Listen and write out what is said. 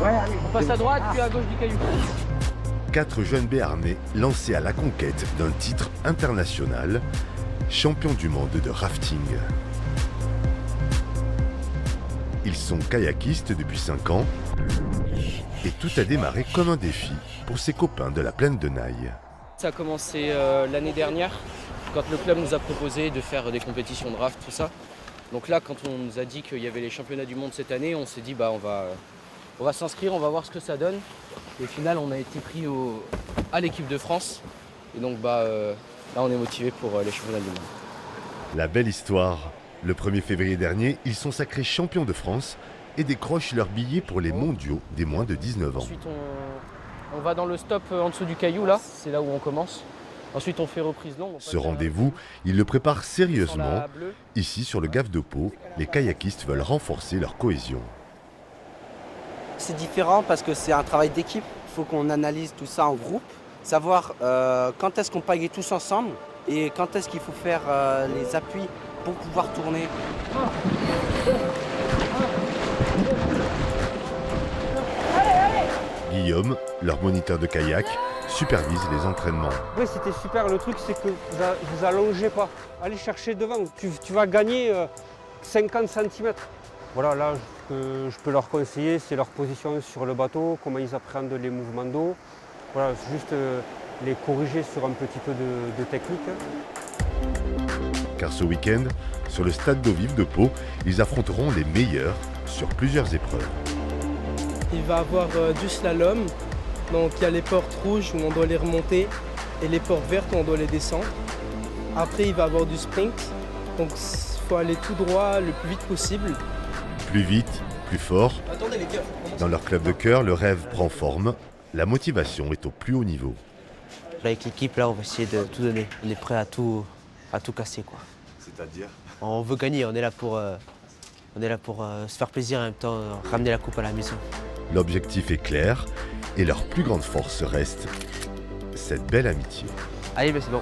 On passe à droite, puis à gauche du caillou. 4 jeunes Béarnais lancés à la conquête d'un titre international, champion du monde de rafting. Ils sont kayakistes depuis 5 ans et tout a démarré comme un défi pour ces copains de la plaine de Naï. Ça a commencé l'année dernière, quand le club nous a proposé de faire des compétitions de raft, tout ça. Donc là, quand on nous a dit qu'il y avait les championnats du monde cette année, on s'est dit on va s'inscrire, on va voir ce que ça donne. Et au final, on a été pris à l'équipe de France. Et donc là, on est motivé pour les championnats du monde. La belle histoire. Le 1er février dernier, ils sont sacrés champions de France et décrochent leur billet pour les mondiaux des moins de 19 ans. Ensuite, on va dans le stop en dessous du caillou, là. C'est là où on commence. Ensuite, on fait reprise longue. Ce rendez-vous, ils le préparent sérieusement. Ici, sur le Gave de Pau, les kayakistes veulent renforcer leur cohésion. C'est différent parce que c'est un travail d'équipe. Il faut qu'on analyse tout ça en groupe, savoir quand est-ce qu'on pagaie tous ensemble et quand est-ce qu'il faut faire les appuis pour pouvoir tourner. Guillaume, leur moniteur de kayak, supervise les entraînements. Oui, c'était super. Le truc, c'est que vous allongez pas. Allez chercher devant. Tu vas gagner 50 cm. Voilà, là, ce que je peux leur conseiller, c'est leur position sur le bateau, comment ils appréhendent les mouvements d'eau. Voilà, juste les corriger sur un petit peu de technique. Car ce week-end, sur le stade d'eau vive de Pau, ils affronteront les meilleurs sur plusieurs épreuves. Il va y avoir du slalom, donc il y a les portes rouges où on doit les remonter et les portes vertes où on doit les descendre. Après il va y avoir du sprint, donc il faut aller tout droit le plus vite possible. Plus vite, plus fort. Dans leur club de cœur, le rêve prend forme, la motivation est au plus haut niveau. Avec l'équipe, là, on va essayer de tout donner. On est prêt à tout casser, quoi. C'est-à-dire ? On veut gagner, on est là pour se faire plaisir et en même temps ramener la coupe à la maison. L'objectif est clair et leur plus grande force reste cette belle amitié. Allez, c'est bon.